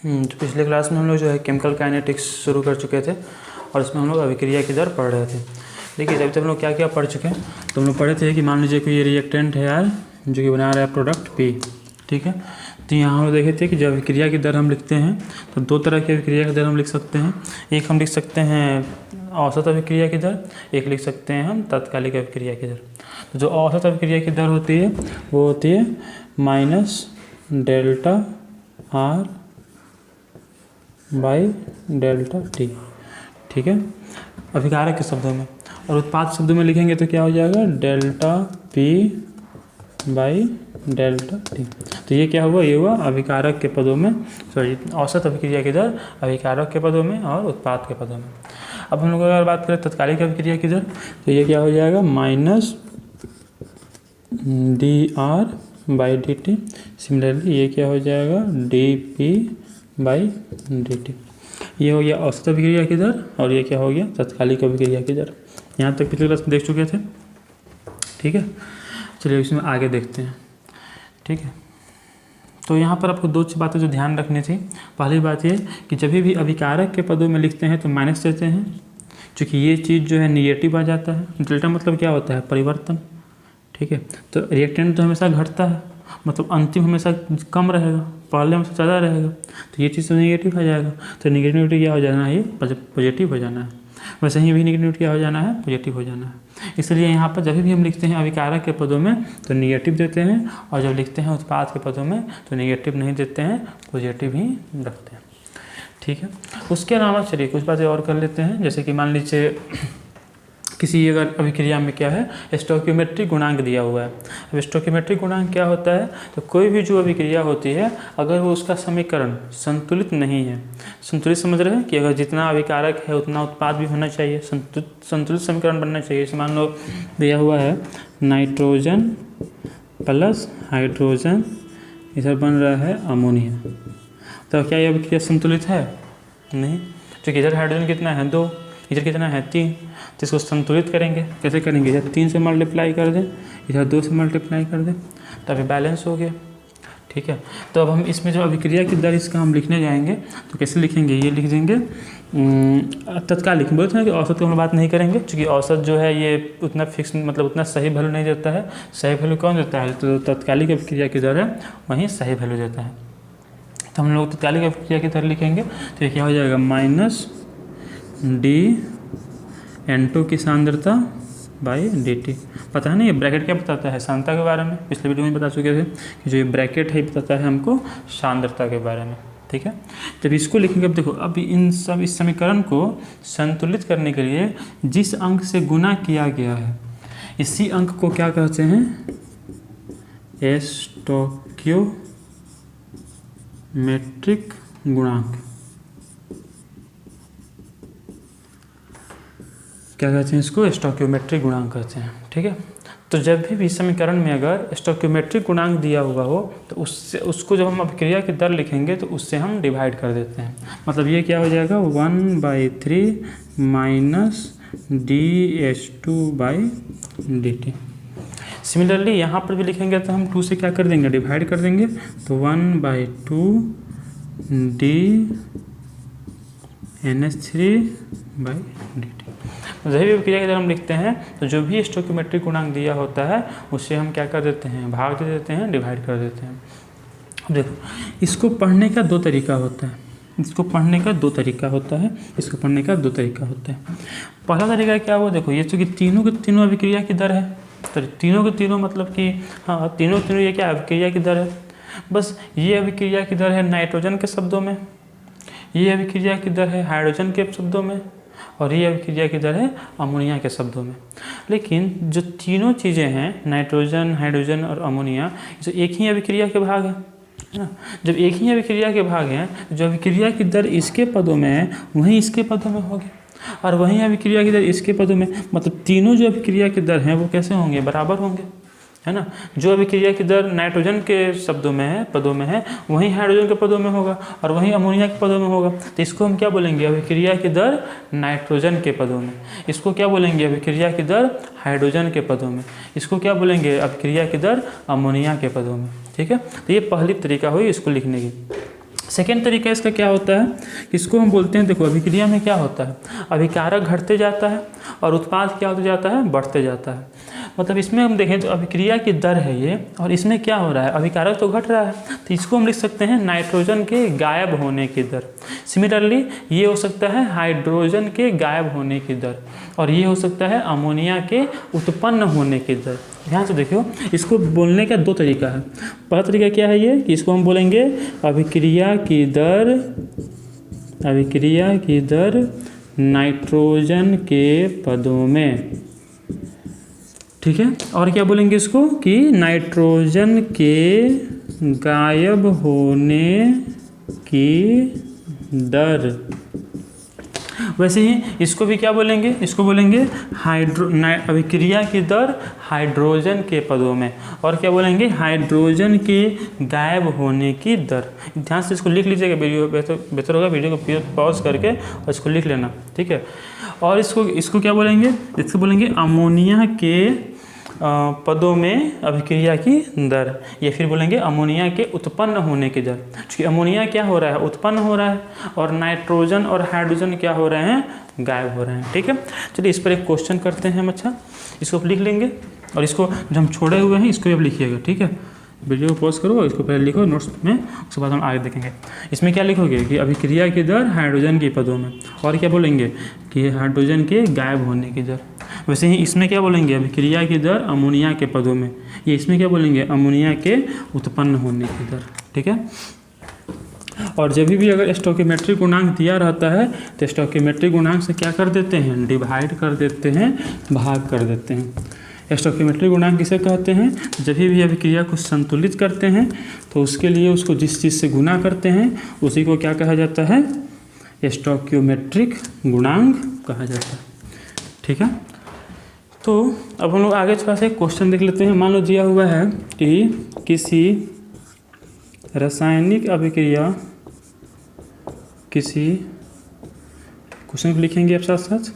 तो पिछले क्लास में हम लोग जो है केमिकल काइनेटिक्स शुरू कर चुके थे और इसमें हम लोग अभिक्रिया की दर पढ़ रहे थे। देखिए जब तक हम लोग क्या क्या पढ़ चुके हैं, तो हम लोग पढ़े थे कि मान लीजिए कोई ये रिएक्टेंट है यार जो कि बना रहा है प्रोडक्ट पी, ठीक है। तो यहाँ हम लोग देखे थे कि जब अभिक्रिया की दर हम लिखते हैं तो दो तरह की अभिक्रिया की दर हम लिख सकते हैं। एक हम लिख सकते हैं औसत अभिक्रिया की दर, एक लिख सकते हैं हम तात्कालिक अभिक्रिया की दर। तो जो औसत अभिक्रिया की दर होती है वो होती है minus delta R by delta T, ठीक है, अभिकारक के शब्दों में। और उत्पाद शब्दों में लिखेंगे तो क्या हो जाएगा, delta P by delta T. तो ये क्या हुआ, ये हुआ अभिकारक के पदों में, सॉरी औसत अभिक्रिया की दर अभिकारक के पदों में और उत्पाद के पदों में। अब हम लोग अगर बात करें तात्कालिक अभिक्रिया की दर, तो ये क्या हो जाएगा minus D R by D T. Similarly ये क्या हो जाएगा D P by D T. ये हो गया औसत अभिक्रिया की दर और ये क्या हो गया तात्कालिक अभिक्रिया की दर। यहाँ तक पिछले क्लास में देख चुके थे, ठीक है। चलिए इसमें आगे देखते हैं, ठीक है। तो यहाँ पर आपको दो बातें जो ध्यान रखनी थी। पहली बात ये कि जब भी अभिकारक के पदों में लिखते हैं तो माइनस देते हैं, क्योंकि ये चीज़ जो है निगेटिव आ जाता है। डेल्टा मतलब क्या होता है, परिवर्तन, ठीक है। तो रिएक्टेंट तो हमेशा घटता है, मतलब अंतिम हमेशा कम रहेगा, पहले हमेशा ज़्यादा रहेगा, तो ये चीज़ तो नेगेटिव आ जाएगा। तो नेगेटिविटी क्या हो जाना है, ये पॉजिटिव हो जाना है। वैसे ही भी नेगेटिविटी क्या हो जाना है, पॉजिटिव हो जाना है। इसलिए यहाँ पर जब भी हम लिखते हैं अभिकारक के पदों में तो नेगेटिव देते हैं, और जब लिखते हैं उत्पाद के पदों में तो नेगेटिव नहीं देते हैं, पॉजिटिव ही रखते हैं, ठीक है। उसके अलावा चलिए कुछ बातें और कर लेते हैं। जैसे कि मान लीजिए किसी अगर अभिक्रिया में क्या है, स्टोइकियोमेट्रिक गुणांक दिया हुआ है। अब स्टोइकियोमेट्रिक गुणांक क्या होता है, तो कोई भी जो अभिक्रिया होती है अगर वो उसका समीकरण संतुलित नहीं है, संतुलित समझ रहे हैं कि अगर जितना अभिकारक है उतना उत्पाद भी होना चाहिए, संतुलित समीकरण बनना चाहिए। जैसे मान लो दिया हुआ है नाइट्रोजन प्लस हाइड्रोजन, इधर बन रहा है अमोनिया, तो क्या ये अभिक्रिया संतुलित है, नहीं। क्योंकि इधर हाइड्रोजन कितना है 2, इधर कितना है 3, तो इसको संतुलित करेंगे। कैसे करेंगे, इधर 3 से मल्टीप्लाई कर दें, इधर 2 से मल्टीप्लाई कर दें, तो अभी बैलेंस हो गया, ठीक है। तो अब हम इसमें जो अभिक्रिया की दर इसका हम लिखने जाएंगे तो कैसे लिखेंगे, ये लिख देंगे तत्कालिक। बोलते हैं कि औसत की हम बात नहीं करेंगे, क्योंकि औसत जो है ये उतना फिक्स, मतलब उतना सही वैल्यू नहीं देता है। सही वैल्यू कौन देता है, तो तत्कालिक अभिक्रिया की दर है वहीं सही वैल्यू देता है। तो हम लोग तत्कालिक अभिक्रिया की दर लिखेंगे तो ये क्या हो जाएगा माइनस डी N2 की सांद्रता बाई डी टी। पता है ना ये ब्रैकेट क्या बताता है, सांद्रता के बारे में, पिछले वीडियो में बता चुके थे कि जो ये ब्रैकेट है बताता है हमको सांद्रता के बारे में, ठीक है। जब इसको लिखेंगे, अब देखो अब इन सब इस समीकरण को संतुलित करने के लिए जिस अंक से गुना किया गया है इसी अंक को क्या कहते हैं, स्टोइकियोमेट्रिक गुणांक। क्या कहते हैं इसको, स्टोइकियोमेट्रिक गुणांक कहते हैं, ठीक है। तो जब भी समीकरण में अगर स्टोइकियोमेट्रिक गुणांक दिया हुआ हो तो उससे उसको जब हम अभिक्रिया की दर लिखेंगे तो उससे हम डिवाइड कर देते हैं। मतलब ये क्या हो जाएगा 1/3 माइनस DH2/dt। सिमिलरली यहाँ पर भी लिखेंगे तो हम 2 से क्या कर देंगे, डिवाइड कर देंगे, तो 1/2 DNH3/dt। जब भी अभिक्रिया की दर हम लिखते हैं तो जो भी स्टोइकियोमेट्रिक गुणांक दिया होता है उससे हम क्या कर देते हैं, भाग दे देते हैं, डिवाइड कर देते हैं। अब देखो इसको पढ़ने का दो तरीका होता है, इसको पढ़ने का दो तरीका होता है, इसको पढ़ने का दो तरीका होता है। पहला तरीका क्या हुआ, देखो ये चूँकि तीनों के तीनों अभिक्रिया की दर है, तो तीनों के तीनों मतलब कि हाँ तीनों के तीनों ये क्या अभिक्रिया की दर है। बस ये अभिक्रिया की दर है नाइट्रोजन के शब्दों में, ये अभिक्रिया की दर है हाइड्रोजन के शब्दों में, और ये अभिक्रिया की दर है अमोनिया के शब्दों में। लेकिन जो तीनों चीज़ें हैं नाइट्रोजन, हाइड्रोजन और अमोनिया, जो एक ही अभिक्रिया के भाग हैं, है ना। जब एक ही अभिक्रिया के भाग हैं तो जो अभिक्रिया की दर इसके पदों में है वहीं इसके पदों में होगी, और वहीं अभिक्रिया की दर इसके पदों में, मतलब तीनों जो अभिक्रिया की दर हैं वो कैसे होंगे, बराबर होंगे, है ना। जो अभिक्रिया की दर नाइट्रोजन के शब्दों में है, पदों में है, वहीं हाइड्रोजन के पदों में होगा और वहीं अमोनिया के पदों में होगा। तो इसको हम क्या बोलेंगे, अभिक्रिया की दर नाइट्रोजन के पदों में। इसको क्या बोलेंगे, अभिक्रिया की दर हाइड्रोजन के पदों में। इसको क्या बोलेंगे, अभिक्रिया की दर अमोनिया के पदों में, ठीक है। तो ये पहली तरीका हुई इसको लिखने की। सेकेंड तरीका इसका क्या होता है कि इसको हम बोलते हैं, देखो अभिक्रिया में क्या होता है, अभिकारक घटते जाता है और उत्पाद क्या होते जाता है, बढ़ते जाता है। मतलब इसमें हम देखें तो अभिक्रिया की दर है ये, और इसमें क्या हो रहा है, अभिकारक तो घट रहा है, तो इसको हम लिख सकते हैं नाइट्रोजन के गायब होने की दर। सिमिलरली ये हो सकता है हाइड्रोजन के गायब होने की दर, और ये हो सकता है अमोनिया के उत्पन्न होने की दर। ध्यान से देखियो, इसको बोलने का दो तरीका है। पहला तरीका क्या है ये कि इसको हम बोलेंगे अभिक्रिया की दर नाइट्रोजन के पदों में, ठीक है। और क्या बोलेंगे इसको कि नाइट्रोजन के गायब होने की दर। वैसे ही इसको भी क्या बोलेंगे, इसको बोलेंगे अभिक्रिया की दर हाइड्रोजन के पदों में, और क्या बोलेंगे हाइड्रोजन के गायब होने की दर। ध्यान से इसको लिख लीजिएगा, वीडियो बेहतर होगा, वीडियो को पॉज करके और इसको लिख लेना, ठीक है। और इसको क्या बोलेंगे, इसको बोलेंगे अमोनिया के पदों में अभिक्रिया की दर, या फिर बोलेंगे अमोनिया के उत्पन्न होने की दर। क्योंकि अमोनिया क्या हो रहा है, उत्पन्न हो रहा है, और नाइट्रोजन और हाइड्रोजन क्या हो रहे हैं, गायब हो रहे हैं, ठीक है। चलिए इस पर एक क्वेश्चन करते हैं हम। अच्छा, इसको लिख लेंगे, और इसको जो हम छोड़े हुए हैं इसको भी अब लिखिएगा, ठीक है। वीडियो को पॉज करो और इसको पहले लिखो नोट्स में, उसके बाद हम आगे देखेंगे। इसमें क्या लिखोगे कि अभिक्रिया की दर हाइड्रोजन के पदों में, और क्या बोलेंगे कि हाइड्रोजन के गायब होने की दर। वैसे ही इसमें क्या बोलेंगे अभिक्रिया की दर अमोनिया के पदों में, ये इसमें क्या बोलेंगे अमोनिया के उत्पन्न होने की दर, ठीक है। और जब भी अगर स्टोइकियोमेट्रिक गुणांक दिया रहता है तो स्टोइकियोमेट्रिक गुणांक से क्या कर देते हैं, डिवाइड कर देते हैं, भाग कर देते हैं। स्टोइकियोमेट्रिक गुणांक किसे कहते हैं, जब भी अभिक्रिया को संतुलित करते हैं तो उसके लिए उसको जिस चीज़ से गुना करते हैं उसी को क्या कहा जाता है, स्टोइकियोमेट्रिक गुणांक कहा जाता है, ठीक है। तो अब हम लोग आगे थोड़ा सा क्वेश्चन देख लेते हैं। मान लो दिया हुआ है कि किसी रासायनिक अभिक्रिया, किसी क्वेश्चन को लिखेंगे आप साथ साथ,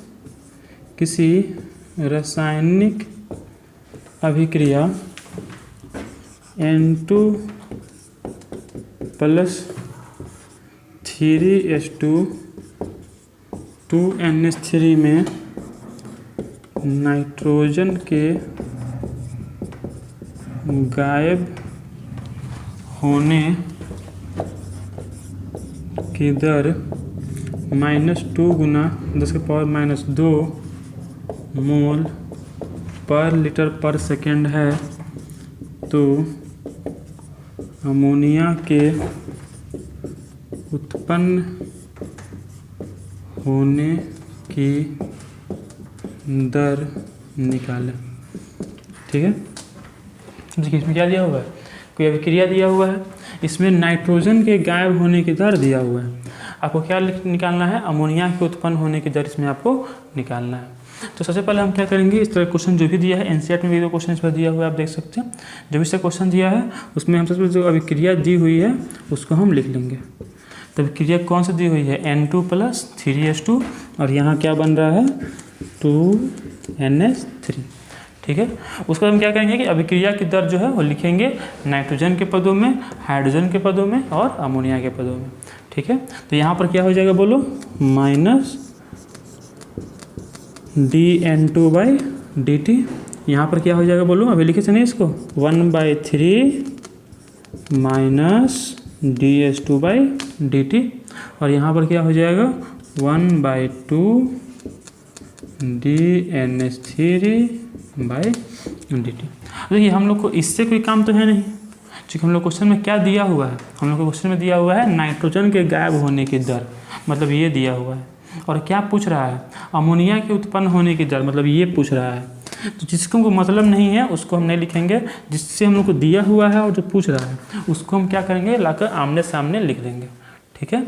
किसी रासायनिक अभिक्रिया N2 + 3H2 2NH3 में नाइट्रोजन के गायब होने की दर -2 गुना 10⁻² मोल पर लीटर पर सेकेंड है, तो अमोनिया के उत्पन्न होने की दर निकालें, ठीक है। देखिए इसमें क्या दिया हुआ है, कोई अभिक्रिया दिया हुआ है, इसमें नाइट्रोजन के गायब होने की दर दिया हुआ है, आपको क्या निकालना है, अमोनिया के उत्पन्न होने की दर इसमें आपको निकालना है। तो सबसे पहले हम क्या करेंगे, इस तरह क्वेश्चन जो भी दिया है एनसीईआरटी में भी दो क्वेश्चन इस पर दिया हुआ है, आप देख सकते हैं। जो भी इससे क्वेश्चन दिया है उसमें हम सबसे जो अभिक्रिया दी हुई है उसको हम लिख लेंगे। तो अभिक्रिया कौन सी दी हुई है, N2 + 3H2, और यहाँ क्या बन रहा है 2NH3, ठीक है। उसके बाद हम क्या करेंगे कि अभिक्रिया की दर जो है वो लिखेंगे नाइट्रोजन के पदों में, हाइड्रोजन के पदों में और अमोनिया के पदों में, ठीक है। तो यहाँ पर क्या हो जाएगा बोलो, -dN2/dt। यहाँ पर क्या हो जाएगा बोलो, अभी लिखे थे नहीं इसको, 1/3 - dH2/dt, और यहाँ पर क्या हो जाएगा 1/2 dNH3/dt। देखिए हम लोग को इससे कोई काम तो है नहीं, क्योंकि हम लोग क्वेश्चन में क्या दिया हुआ है, हम लोग को क्वेश्चन में दिया हुआ है नाइट्रोजन के गायब होने की दर, मतलब ये दिया हुआ है, और क्या पूछ रहा है, अमोनिया के उत्पन्न होने की दर, मतलब ये पूछ रहा है। तो जिसको हमको मतलब नहीं है उसको हम नहीं लिखेंगे, जिससे हम लोग को दिया हुआ है और जो पूछ रहा है उसको हम क्या करेंगे, लाकर आमने सामने लिख देंगे, ठीक है।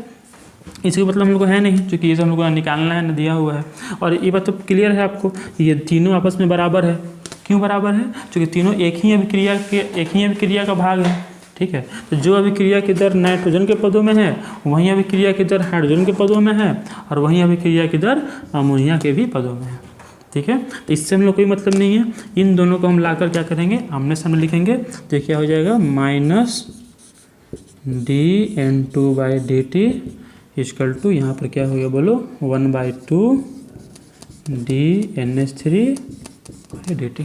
इसका मतलब हम लोग को है नहीं, क्योंकि ये सब हम लोग को निकालना है, ना दिया हुआ है। और ये बात तो क्लियर है आपको, ये तीनों आपस में बराबर है। क्यों बराबर है, क्योंकि तीनों एक ही अभिक्रिया का भाग है, ठीक है। तो जो अभिक्रिया की दर नाइट्रोजन के पदों में है वहीं अभिक्रिया की दर हाइड्रोजन के पदों में है, और वहीं अभिक्रिया की दर अमोनिया के भी पदों में है, ठीक है। तो इससे हम लोग कोई मतलब नहीं है, इन दोनों को हम लाकर क्या करेंगे, आमने सामने लिखेंगे, तो क्या हो जाएगा dN2/dt इक्वल टू यहाँ पर क्या हो गया बोलो 1/2 dNH3/dt।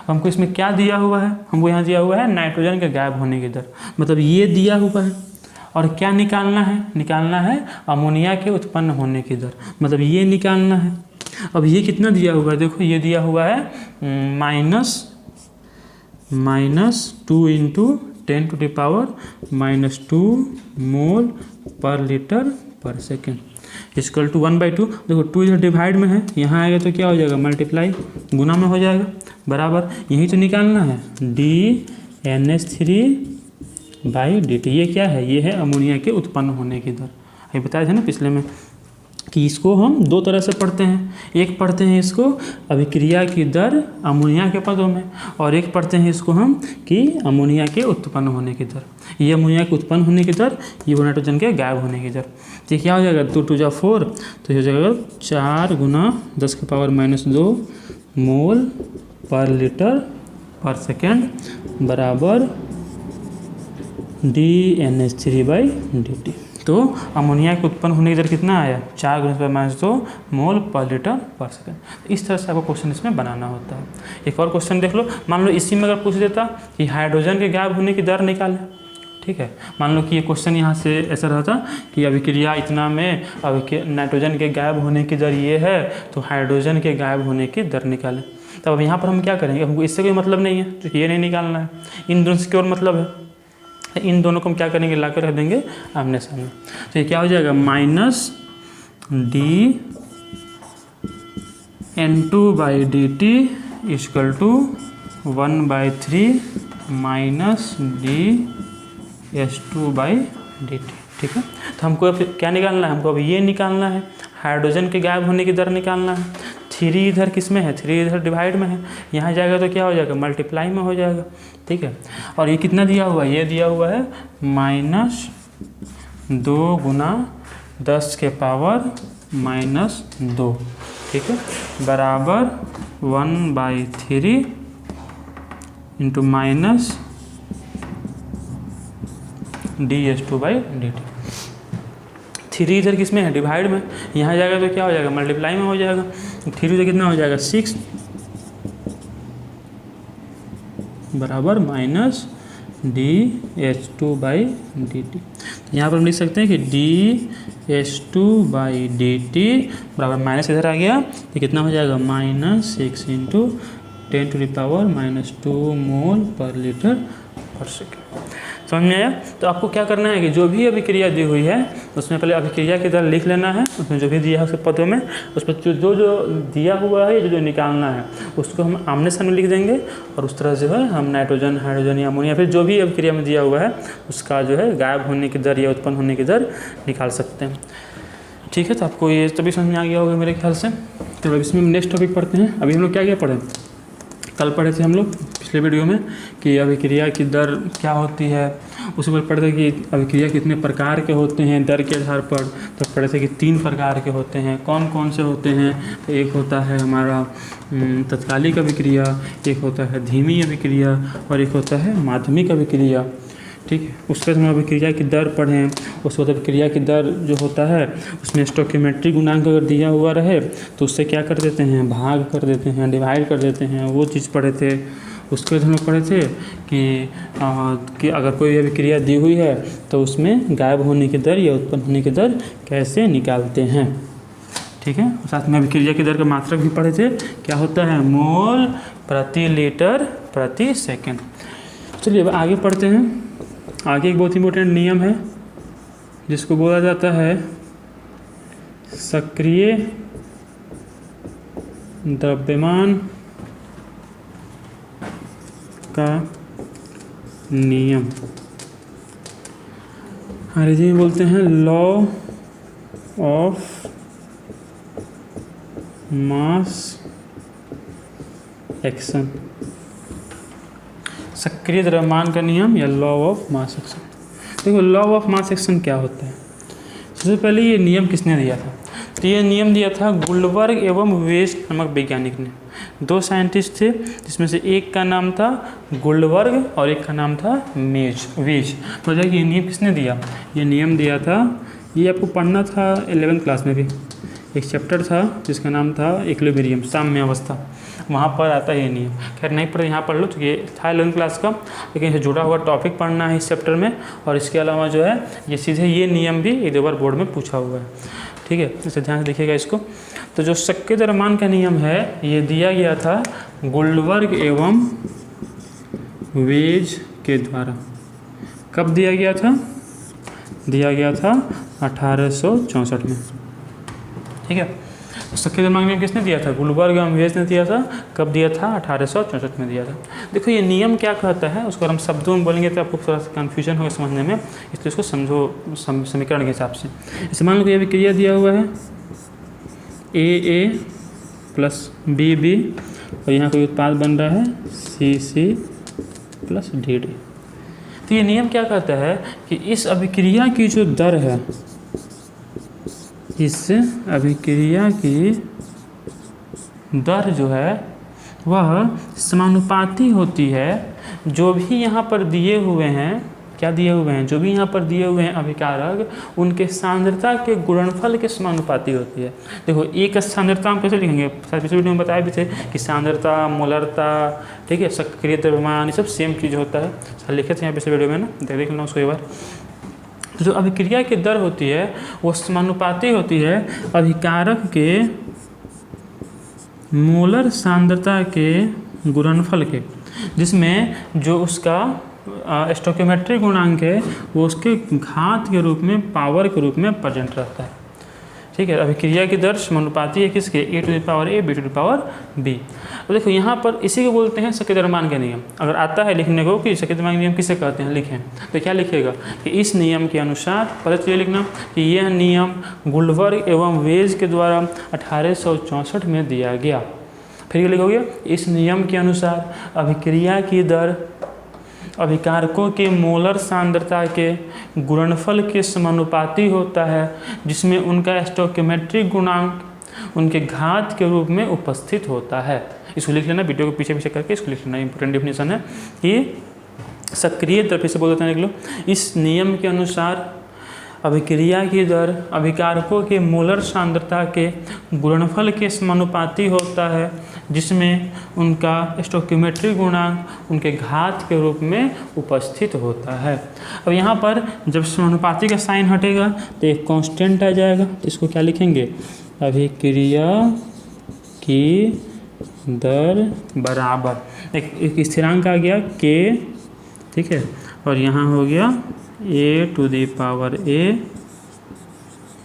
हमको इसमें क्या दिया हुआ है, हमको यहाँ दिया हुआ है नाइट्रोजन के गायब होने की दर, मतलब ये दिया हुआ है। और क्या निकालना है, निकालना है अमोनिया के उत्पन्न होने की दर, मतलब ये निकालना है। अब ये कितना दिया हुआ है, देखो ये दिया हुआ है -2 × 10⁻⁻² मोल पर लीटर पर सेकेंड इक्वल टू 1/2। देखो 2 इधर डिवाइड में है, यहाँ आएगा तो क्या हो जाएगा मल्टीप्लाई, गुना में हो जाएगा, बराबर यही तो निकालना है dNH3/dt। ये क्या है, ये है अमोनिया के उत्पन्न होने की दर। ये बताया था ना पिछले में कि इसको हम दो तरह से पढ़ते हैं, एक पढ़ते हैं इसको अभिक्रिया की दर अमोनिया के पदों में, और एक पढ़ते हैं इसको हम कि अमोनिया के उत्पन्न होने की दर। ये अमोनिया के उत्पन्न होने की दर, ये नाइट्रोजन के गायब होने की दर। तो क्या हो जाएगा 2 × 2 = 4, तो हो जाएगा 4 × 10⁻⁻² मोल पर लीटर पर सेकेंड बराबर dNH3/dt। तो अमोनिया के उत्पन्न होने की दर कितना आया 4 × 10⁻² मोल पर लीटर पर सेकेंड। इस तरह से आपको क्वेश्चन इसमें बनाना होता है। एक और क्वेश्चन देख लो, मान लो इसी में अगर पूछ देता कि हाइड्रोजन के गायब होने की दर निकालें, ठीक है। मान लो कि ये क्वेश्चन यहाँ से ऐसा रहता कि अभिक्रिया इतना में नाइट्रोजन के गायब होने की दर ये है, तो हाइड्रोजन के गायब होने की दर निकालें। तब अब यहाँ पर हम क्या करेंगे, हमको इससे कोई मतलब नहीं है, तो ये नहीं निकालना है, इन दोनों से केवल मतलब है। इन दोनों को हम क्या करेंगे, ला कर रख देंगे आमने सामने। तो ये क्या हो जाएगा -dN2/dt इक्वल टू 1/3 -dS2/dt, ठीक है। तो हमको अब क्या निकालना है, हमको अब ये निकालना है हाइड्रोजन के गायब होने की दर निकालना है। 3 इधर किस में है, 3 इधर डिवाइड में है, यहाँ जाएगा तो क्या हो जाएगा मल्टीप्लाई में हो जाएगा, ठीक है। और ये कितना दिया हुआ है, ये दिया हुआ है -2 × 10⁻⁻², ठीक है, बराबर 1/3 × -dS2/dt। 3 इधर किस में है डिवाइड में, यहाँ जाएगा तो क्या हो जाएगा मल्टीप्लाई में हो जाएगा। 3 इधर कितना हो जाएगा 6 बराबर -dS2/dt। यहाँ पर हम लिख सकते हैं कि dS2/dt बराबर माइनस इधर आ गया तो कितना हो जाएगा -6 × 10⁻⁻² मोल पर लीटर पर सेकेंड। समझ में आया। तो आपको क्या करना है कि जो भी अभिक्रिया दी हुई है उसमें पहले अभिक्रिया की दर लिख लेना है, उसमें जो भी दिया है उसके पदों में, उस पर जो दिया हुआ है जो निकालना है उसको हम आमने सामने लिख देंगे, और उस तरह से है हम नाइट्रोजन, हाइड्रोजन या अमोनिया फिर जो भी अभिक्रिया में दिया हुआ है उसका जो है गायब होने की दर या उत्पन्न होने की दर निकाल सकते हैं, ठीक है। तो आपको ये तभी समझ में आ गया होगा मेरे ख्याल से। तो अब इसमें नेक्स्ट टॉपिक पढ़ते हैं। अभी हम लोग क्या पढ़े, कल पढ़े थे हम लोग पिछले वीडियो में कि अभिक्रिया की दर क्या होती है, उसी पर पढ़े थे कि अभिक्रिया कितने प्रकार के होते हैं दर के आधार पर। तो पढ़े थे कि 3 प्रकार के होते हैं, कौन कौन से होते हैं। तो एक होता है हमारा तत्कालिक अभिक्रिया, एक होता है धीमी अभिक्रिया और एक होता है माध्यमिक अभिक्रिया, ठीक है। उसके बाद हम अभिक्रिया की दर पढ़ें। उसके बाद अभिक्रिया की दर जो होता है उसमें स्टोइकियोमेट्रिक गुणांक अगर दिया हुआ रहे तो उससे क्या कर देते हैं, भाग कर देते हैं, डिवाइड कर देते हैं, वो चीज़ पढ़े थे। उसके बाद हम लोग पढ़े थे कि अगर कोई अभिक्रिया दी हुई है तो उसमें गायब होने की दर या उत्पन्न होने की दर कैसे निकालते हैं, ठीक है। साथ में अभिक्रिया की दर का मात्रक भी पढ़े थे, क्या होता है मोल प्रति लीटर प्रति सेकेंड। चलिए अब आगे पढ़ते हैं। आगे एक बहुत इंपॉर्टेंट नियम है जिसको बोला जाता है सक्रिय द्रव्यमान का नियम, अंग्रेजी में बोलते हैं लॉ ऑफ मास एक्शन। सक्रिय द्रव्यमान का नियम या लॉ ऑफ मास एक्शन। देखो लॉ ऑफ मास एक्शन क्या होता है। सबसे पहले ये नियम किसने दिया था, तो ये नियम दिया था गुल्डबर्ग एवं वेस्ट नामक वैज्ञानिक ने। 2 साइंटिस्ट थे, जिसमें से एक का नाम था गोल्डबर्ग और एक का नाम था वेज। तो ये नियम किसने दिया? ये नियम दिया था, ये आपको पढ़ना था 11th क्लास में भी, एक चैप्टर था जिसका नाम था इक्विलिब्रियम, साम्य अवस्था, वहाँ पर आता है ये नियम। खैर नहीं पढ़े, यहाँ पढ़ लो, तो ये था 11th क्लास का, लेकिन इसे जुड़ा हुआ टॉपिक पढ़ना है इस चैप्टर में। और इसके अलावा जो है ये सीधे ये नियम भी एक दो बार बोर्ड में पूछा हुआ है, ठीक है, इसे ध्यान से देखिएगा इसको। तो जो शक्य द्रव्यमान का नियम है ये दिया गया था गोल्डबर्ग एवं वेज के द्वारा। कब दिया गया था? दिया गया था 1864 में, ठीक है। शक्य द्रव्यमान नियम किसने दिया था? गोल्डबर्ग एवं वेज ने दिया था। कब दिया था? 1864 में दिया था। देखो ये नियम क्या कहता है, उसको हम शब्दों में बोलेंगे तो आपको थोड़ा सा कन्फ्यूजन होगा समझने में, इसलिए इसको समझो समीकरण के हिसाब से। इसे मान लो कि ये विक्रिया दिया हुआ है ए प्लस बी और यहाँ कोई उत्पाद बन रहा है सी प्लस डी। तो ये नियम क्या कहता है कि इस अभिक्रिया की जो दर है, इस अभिक्रिया की दर जो है वह समानुपाती होती है जो भी यहाँ पर दिए हुए हैं, क्या दिए हुए हैं, जो भी यहाँ पर दिए हुए हैं अभिकारक, उनके सांद्रता के गुणनफल के समानुपाती होती है। देखो एक सांद्रता हम कैसे लिखेंगे, पिछले वीडियो में बताया भी थे कि सांद्रता, मोलरता, ठीक है, सक्रिय द्रव्यमान, ये सब सेम चीज़ होता है, लिखे थे यहाँ पिछले वीडियो में ना, देख लेना उसको एक बार। जो अभिक्रिया की दर होती है वो समानुपाती होती है अभिकारक के मोलर सांद्रता के गुणनफल के, जिसमें जो उसका स्टोइकियोमेट्रिक गुणांक है वो उसके घात के रूप में, पावर के रूप में प्रेजेंट रहता है, ठीक है। अभिक्रिया की दर समानुपाती है किसके? A to the power a, b to the power b. तो देखो यहाँ पर इसी को बोलते हैं शक्य द्रव्यमान का नियम। अगर आता है लिखने को कि शक्य द्रव्यमान नियम किसे कहते हैं, लिखें तो क्या लिखेगा कि इस नियम के अनुसार, पहले तो ये लिखना कि यह नियम गोल्डबर्ग एवं वेज के द्वारा 1864 में दिया गया। फिर ये लिखोगे इस नियम के अनुसार अभिक्रिया की दर अभिकारकों के मोलर सांद्रता के गुणनफल के समानुपाती होता है, जिसमें उनका स्टोइकियोमेट्रिक गुणांक उनके घात के रूप में उपस्थित होता है। इसको लिख लेना, वीडियो को पीछे पीछे करके इसको लिख लेना, इंपॉर्टेंट डेफिनेशन है कि सक्रिय दर, फिर से बोल देते हैं, लिख लो, इस नियम के अनुसार अभिक्रिया की दर अभिकारकों के मोलर सांद्रता के गुणनफल के समानुपाती होता है, जिसमें उनका स्टोइकियोमेट्रिक गुणांक उनके घात के रूप में उपस्थित होता है। अब यहाँ पर जब समानुपाती का साइन हटेगा तो एक कांस्टेंट आ जाएगा, तो इसको क्या लिखेंगे? अभिक्रिया की दर बराबर एक स्थिरांक आ गया के, ठीक है, और यहाँ हो गया a to the power a,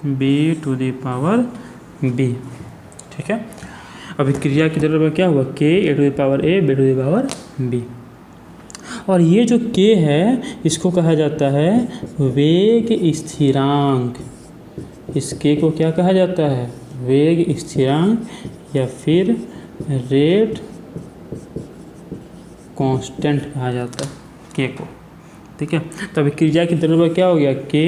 b to the power b, ठीक है। अभिक्रिया की दर क्या हुआ? K, a to the power a, b to the power b. और ये जो के है इसको कहा जाता है वेग स्थिरांक। इस के को क्या कहा जाता है? वेग स्थिरांक या फिर रेट कांस्टेंट कहा जाता है के को, ठीक है। तो अभिक्रिया की दर क्या हो गया? K,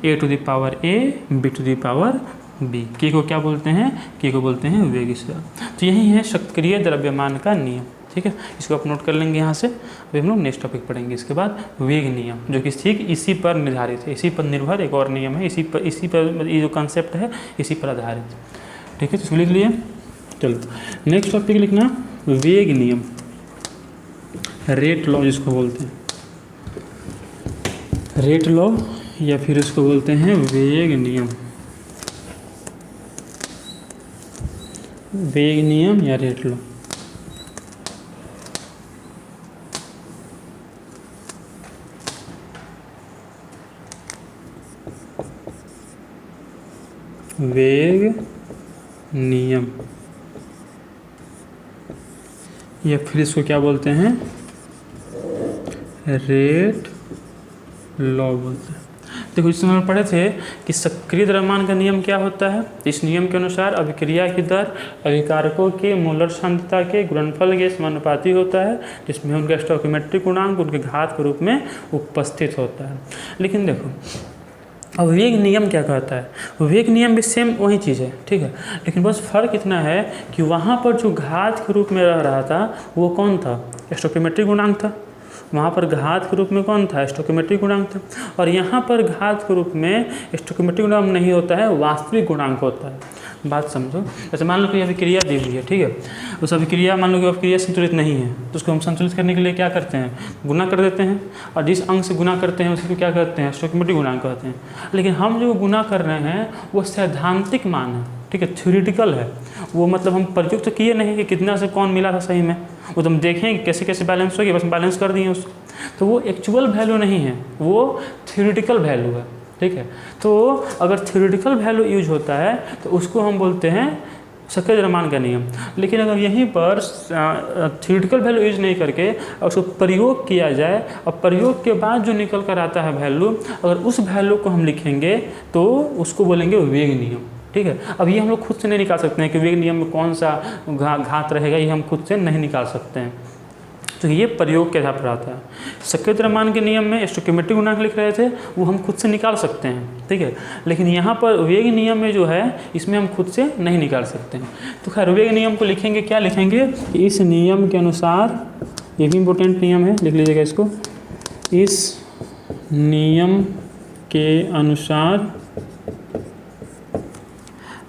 a to the power a, b to the power b. K को क्या बोलते हैं? के को बोलते हैं वेग स्थिरांक। तो यही है सक्रिय द्रव्यमान का नियम, ठीक है। इसको आप नोट कर लेंगे यहाँ से। अभी हम लोग नेक्स्ट टॉपिक पढ़ेंगे इसके बाद, वेग नियम, जो कि ठीक इसी पर निर्धारित है, इसी पर निर्भर एक और नियम है, इसी पर ये जो कॉन्सेप्ट है इसी पर आधारित, ठीक है। तो इसको लिख लिए। चलो नेक्स्ट टॉपिक लिखना वेग नियम, रेट लॉ जिसको बोलते हैं, रेट लॉ या फिर इसको बोलते हैं वेग नियम, वेग नियम या रेट लॉ। वेग नियम या फिर इसको क्या बोलते हैं? रेट लॉ बोलते हैं। देखो इसमें हम पढ़े थे कि सक्रिय द्रव्यमान का नियम क्या होता है। इस नियम के अनुसार अभिक्रिया की दर अभिकारकों के मोलर सांद्रता के गुणनफल के समानुपाती होता है, जिसमें उनका स्टोइकियोमेट्रिक गुणांक उनके घात के रूप में उपस्थित होता है। लेकिन देखो अब वेग नियम क्या कहता है, वेग नियम भी सेम वही चीज़ है, ठीक है, लेकिन बस फ़र्क इतना है कि वहाँ पर जो घात के रूप में रह रहा था वो कौन था, स्टोइकियोमेट्रिक गुणांक था। वहाँ पर घात के रूप में कौन था, स्टोइकियोमेट्रिक गुणांक था। और यहाँ पर घात के रूप में स्टोइकियोमेट्रिक गुणांक नहीं होता है, वास्तविक गुणांक होता है। बात समझो, जैसे मान लो कि अभिक्रिया दी हुई है, ठीक है, उस अभिक्रिया मान लो कि अभिक्रिया संतुलित नहीं है, तो उसको हम संतुलित करने के लिए क्या करते हैं, गुना कर देते हैं, और जिस अंक से गुना करते हैं उसको क्या कहते हैं, स्टोइकियोमेट्रिक गुणांक कहते हैं। लेकिन हम जो गुना कर रहे हैं वो सैद्धांतिक मान है, ठीक है, थ्योरेटिकल है, वो मतलब हम प्रयुक्त तो किए नहीं कि कितना से कौन मिला था सही में, वो तो हम देखें कि कैसे कैसे बैलेंस हो गया, बस बैलेंस कर दिए उसको, तो वो एक्चुअल वैल्यू नहीं है, वो थ्योरेटिकल वैल्यू है, ठीक है। तो अगर थ्योरेटिकल वैल्यू यूज होता है तो उसको हम बोलते हैं सक्रिय-द्रव्यमान का नियम। लेकिन अगर यहीं पर थ्योरेटिकल वैल्यू यूज नहीं करके उसको प्रयोग किया जाए और प्रयोग के बाद जो निकल कर आता है वैल्यू, अगर उस वैल्यू को हम लिखेंगे तो उसको बोलेंगे वेग नियम, ठीक है। अब ये हम लोग खुद से नहीं निकाल सकते हैं कि वेग नियम में कौन सा घात रहेगा, ये हम खुद से नहीं निकाल सकते हैं, तो ये प्रयोग के आधार पर आता है। सक्रिय-द्रव्यमान के नियम में स्टोइकियोमेट्रिक गुणांक लिख रहे थे, वो हम खुद से निकाल सकते हैं, ठीक है, लेकिन यहाँ पर वेग नियम में जो है इसमें हम खुद से नहीं निकाल सकते हैं। तो खैर वेग नियम को लिखेंगे, क्या लिखेंगे, इस नियम के अनुसार, ये भी इम्पोर्टेंट नियम है, लिख लीजिएगा इसको, इस नियम के अनुसार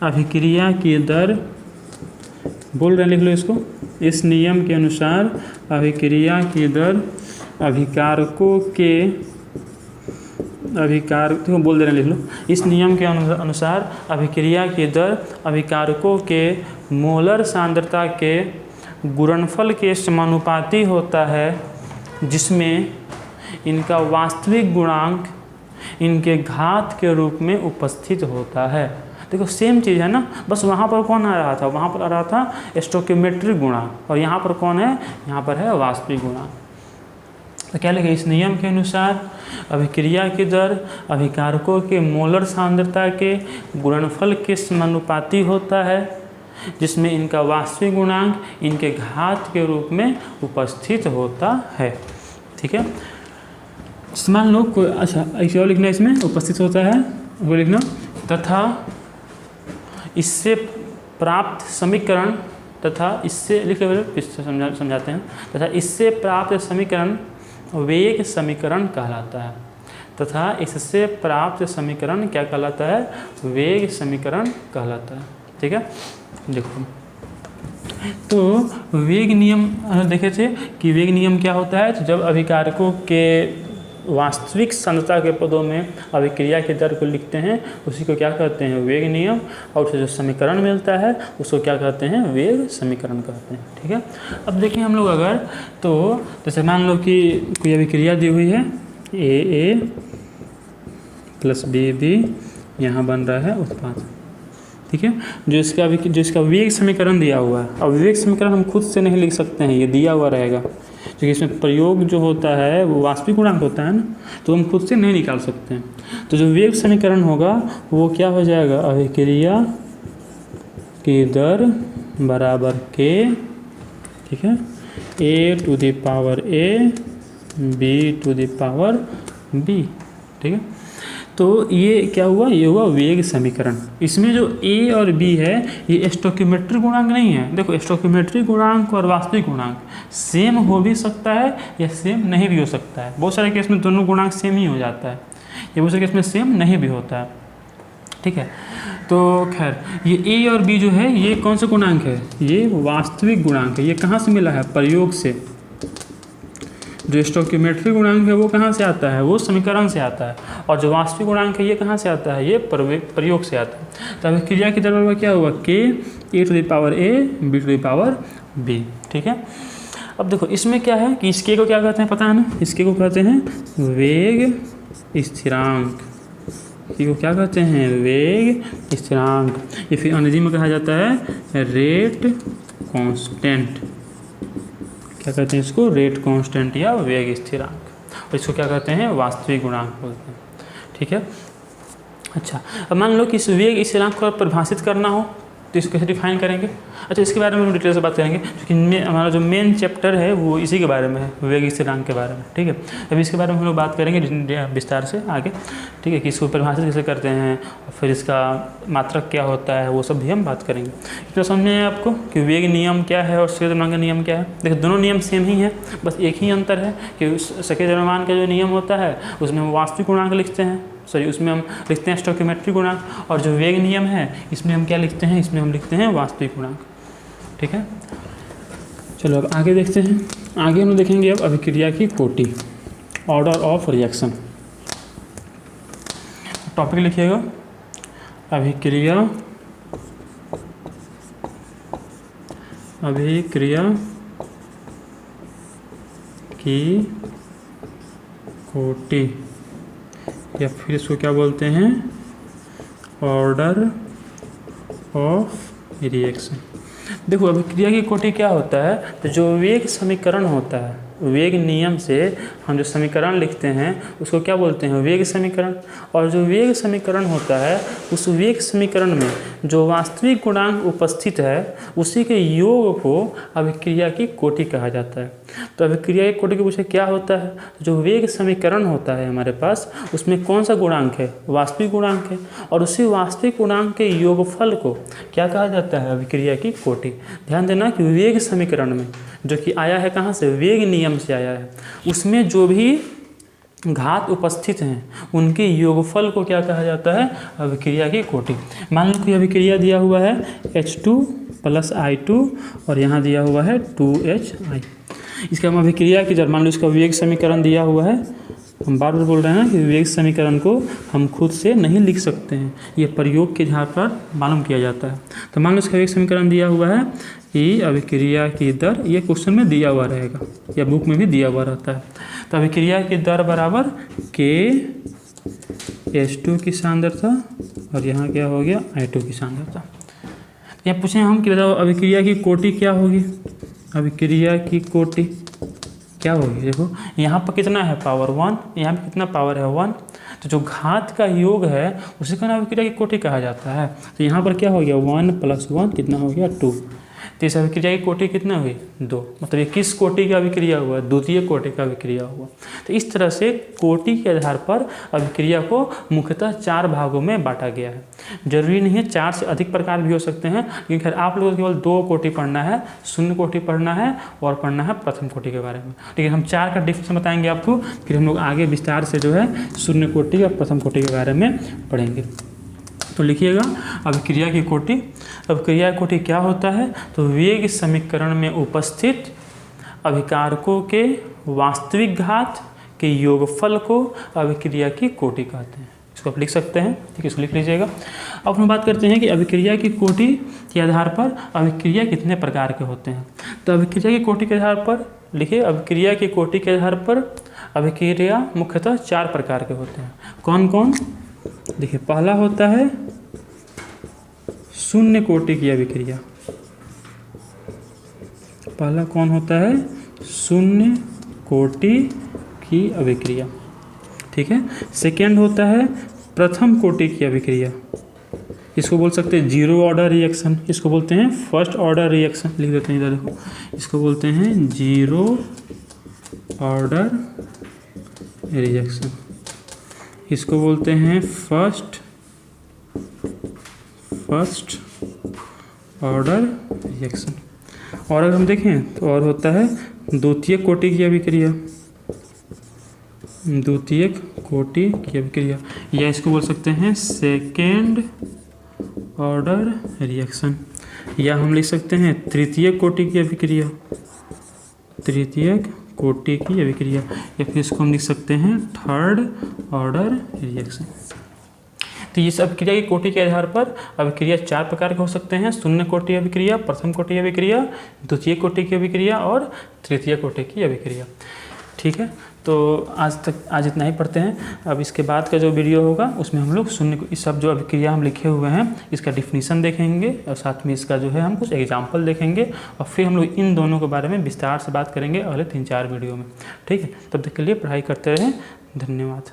अभिक्रिया की दर, बोल रहे हैं, लिख लो इसको, इस नियम के अनुसार अभिक्रिया की दर अभिकारकों के बोल दे रहे हैं, लिख लो, इस नियम के अनुसार अभिक्रिया की दर अभिकारकों के मोलर सांद्रता के गुणनफल के समानुपाती होता है, जिसमें इनका वास्तविक गुणांक इनके घात के रूप में उपस्थित होता है। देखो सेम चीज़ है ना, बस वहाँ पर कौन आ रहा था, वहाँ पर आ रहा था स्टोइकियोमेट्रिक गुणांक, और यहाँ पर कौन है, यहाँ पर है वास्तविक गुणांक। तो क्या लिखे, इस नियम के अनुसार अभिक्रिया की दर अभिकारकों के मोलर सांद्रता के गुणनफल के समानुपाती होता है, जिसमें इनका वास्तविक गुणांक इनके घात के रूप में उपस्थित होता है, ठीक है। मान लो कोई, अच्छा ऐसे और लिखना, इसमें उपस्थित होता है वो लिखना, तथा इससे प्राप्त समीकरण, तथा इससे लिख इससे समझाते हैं, तथा इससे प्राप्त समीकरण वेग समीकरण कहलाता है, तथा इससे प्राप्त समीकरण क्या कहलाता है, वेग समीकरण कहलाता है, ठीक है। देखो तो वेग नियम देखे थे कि वेग नियम क्या होता है, तो जब अभिकारकों के वास्तविक सांद्रता के पदों में अभिक्रिया की दर को लिखते हैं उसी को क्या कहते हैं, वेग नियम, और उसे जो समीकरण मिलता है उसको क्या कहते हैं, वेग समीकरण कहते हैं, ठीक है। अब देखिए हम लोग अगर, तो जैसे मान लो कि कोई अभिक्रिया दी हुई है, ए प्लस बी यहाँ बन रहा है उत्पाद, ठीक है, जो इसका वेग समीकरण दिया हुआ है। अब वेग समीकरण हम खुद से नहीं लिख सकते हैं, ये दिया हुआ रहेगा, क्योंकि इसमें प्रयोग जो होता है वो वास्तविक गुणांक होता है ना, तो हम खुद से नहीं निकाल सकते हैं। तो जो वेग समीकरण होगा वो क्या हो जाएगा, अभिक्रिया की दर बराबर के, ठीक है, a to the power a b to the power b, ठीक है। तो ये क्या हुआ, ये हुआ वेग समीकरण। इसमें जो a और b है ये स्टोइकियोमेट्रिक गुणांक नहीं है। देखो स्टोइकियोमेट्रिक गुणांक और वास्तविक गुणांक सेम हो भी सकता है या सेम नहीं भी हो सकता है। बहुत सारे केस में दोनों गुणांक सेम ही हो जाता है, या बहुत सारे केस में सेम नहीं भी होता है, ठीक है। तो खैर ये a और b जो है ये कौन सा गुणांक है, ये वास्तविक गुणांक है। ये कहाँ से मिला है, प्रयोग से। जो स्टोइकियोमेट्रिक गुणांक है वो कहाँ से आता है, वो समीकरण से आता है, और जो वास्तविक गुणांक है ये कहाँ से आता है, ये प्रयोग से आता है। तो अभिक्रिया की दर क्या हुआ, के a to the power a b to the power b, ठीक है। अब देखो इसमें क्या है कि इस के को क्या कहते हैं, पता है ना, इसके को कहते हैं वेग स्थिरांक। इसको क्या कहते हैं, वेग स्थिरांक, या फिर अंग्रेजी में कहा जाता है रेट कांस्टेंट। क्या कहते हैं इसको, रेट कांस्टेंट या वेग स्थिरांक। और इसको क्या कहते हैं, वास्तविक गुणांक बोलते हैं, ठीक है। अच्छा अब मान लो कि इस वेग स्थिरांक को परिभाषित करना हो तो इसको कैसे डिफाइन करेंगे। अच्छा, इसके बारे में हम डिटेल से बात करेंगे क्योंकि हमारा जो मेन चैप्टर है वो इसी के बारे में है, वेग स्थिरांक के बारे में। ठीक है, अभी इसके बारे में हम लोग बात करेंगे विस्तार से आगे। ठीक है, कि इसको परिभाषित कैसे करते हैं और फिर इसका मात्रक क्या होता है वो सब भी हम बात करेंगे। इतना समझ में आया आपको कि वेग नियम क्या है और सकेत द्रव्यमान का नियम क्या है। देखिए दोनों नियम सेम ही है, बस एक ही अंतर है कि सकेत द्रव्यमान का जो नियम होता है उसमें हम वास्तविक गुणांक लिखते हैं, उसमें हम लिखते हैं स्टोइकियोमेट्रिक गुणांक, और जो वेग नियम है इसमें हम क्या लिखते हैं, इसमें हम लिखते हैं वास्तविक गुणांक। ठीक है, चलो अब आगे देखते हैं। आगे हम देखेंगे अब अभिक्रिया की कोटि, ऑर्डर ऑफ रिएक्शन। टॉपिक लिखिएगा अभिक्रिया की कोटि, या फिर इसको क्या बोलते हैं, ऑर्डर ऑफ रिएक्शन। देखो अभिक्रिया की कोटि क्या होता है, तो जो वेग समीकरण होता है, वेग नियम से हम जो समीकरण लिखते हैं उसको क्या बोलते हैं, वेग समीकरण। और जो वेग समीकरण होता है उस वेग समीकरण में जो वास्तविक गुणांक उपस्थित है उसी के योग को अभिक्रिया की कोटि कहा जाता है। तो अभिक्रिया की कोटि के पूछे क्या होता है, जो वेग समीकरण होता है हमारे पास उसमें कौन सा गुणांक है, वास्तविक गुणांक है, और उसी वास्तविक गुणांक के योगफल को क्या कहा जाता है, अभिक्रिया की कोटि। ध्यान देना कि वेग समीकरण में जो कि आया है कहाँ से, वेग नियम से आया है, उसमें जो भी घात उपस्थित हैं उनके योगफल को क्या कहा जाता है, अभिक्रिया की कोटि। मान लो कि अभिक्रिया दिया हुआ है H2 + I2 और यहाँ दिया हुआ है 2HI। इसका हम अभिक्रिया की दर, मान लो इसका वेग समीकरण दिया हुआ है, हम बार बार बोल रहे हैं कि वेग समीकरण को हम खुद से नहीं लिख सकते हैं, ये प्रयोग के आधार पर मालूम किया जाता है। तो मान लो इसका वेग समीकरण दिया हुआ है कि अभिक्रिया की दर, ये क्वेश्चन में दिया हुआ रहेगा या बुक में भी दिया हुआ रहता है। तो अभिक्रिया की दर बराबर K/H2 की सांद्रता और यहाँ क्या हो गया, I2 की सांद्रता। यहाँ पूछें हम कि बताओ अभिक्रिया की कोटि क्या होगी, अभिक्रिया की कोटि क्या होगी। देखो यहाँ पर कितना है, पावर 1, यहाँ पे कितना पावर है 1, तो जो घात का योग है उसी का नाम अभिक्रिया की कोटि कहा जाता है। तो यहाँ पर क्या हो गया, 1 + 1 कितना हो गया, 2। तो इस अभिक्रिया की कोटि कितना हुई, 2। मतलब ये किस कोटि का अभिक्रिया हुआ, द्वितीय कोटि का अभिक्रिया हुआ। तो इस तरह से कोटि के आधार पर अभिक्रिया को मुख्यतः 4 भागों में बांटा गया है। जरूरी नहीं है 4 से अधिक प्रकार भी हो सकते हैं, लेकिन खैर आप लोगों को केवल 2 कोटि पढ़ना है, शून्य कोटि पढ़ना है और पढ़ना है प्रथम कोटि के बारे में। लेकिन हम 4 का डिफरेंस बताएंगे आपको, फिर हम लोग आगे विस्तार से जो है शून्य कोटि और प्रथम कोटि के बारे में पढ़ेंगे। तो लिखिएगा अभिक्रिया की कोटि। अभिक्रिया की कोटि क्या होता है, तो वेग समीकरण में उपस्थित अभिकारकों के वास्तविक घात के योगफल को अभिक्रिया की कोटि कहते हैं। इसको आप लिख सकते हैं, ठीक है, इसको लिख लीजिएगा। अब हम बात करते हैं कि अभिक्रिया की कोटि के आधार पर अभिक्रिया कितने प्रकार के होते हैं। तो अभिक्रिया की कोटि के आधार पर लिखिए, अभिक्रिया की कोटि के आधार पर अभिक्रिया मुख्यतः 4 प्रकार के होते हैं। कौन कौन, देखिए पहला होता है शून्य कोटि की अभिक्रिया। पहला कौन होता है, शून्य कोटि की अभिक्रिया, ठीक है। सेकेंड होता है प्रथम कोटि की अभिक्रिया, इसको बोल सकते हैं 0 ऑर्डर रिएक्शन, इसको बोलते हैं फर्स्ट ऑर्डर रिएक्शन, लिख देते हैं इधर देखो, इसको बोलते हैं 0 ऑर्डर रिएक्शन, इसको बोलते हैं फर्स्ट ऑर्डर रिएक्शन। और अगर हम देखें तो और होता है द्वितीय कोटि की अभिक्रिया, द्वितीय कोटि की अभिक्रिया, या इसको बोल सकते हैं सेकेंड ऑर्डर रिएक्शन, या हम लिख सकते हैं तृतीय कोटि की अभिक्रिया, तृतीय कोटि की अभिक्रिया, या फिर इसको हम लिख सकते हैं थर्ड ऑर्डर रिएक्शन। तो इस अभिक्रिया की कोटि के आधार पर अभिक्रिया 4 प्रकार के हो सकते हैं, शून्य कोटि अभिक्रिया, प्रथम कोटि अभिक्रिया, द्वितीय कोटि की अभिक्रिया और तृतीय कोटि की अभिक्रिया, ठीक है। तो आज इतना ही पढ़ते हैं। अब इसके बाद का जो वीडियो होगा उसमें हम लोग शून्य, इस सब जो अभिक्रिया हम लिखे हुए हैं इसका डिफिनीशन देखेंगे और साथ में इसका जो है हम कुछ एग्जाम्पल देखेंगे और फिर हम लोग इन दोनों के बारे में विस्तार से बात करेंगे अगले 3-4 वीडियो में, ठीक है। तब तक के लिए पढ़ाई करते रहें, धन्यवाद।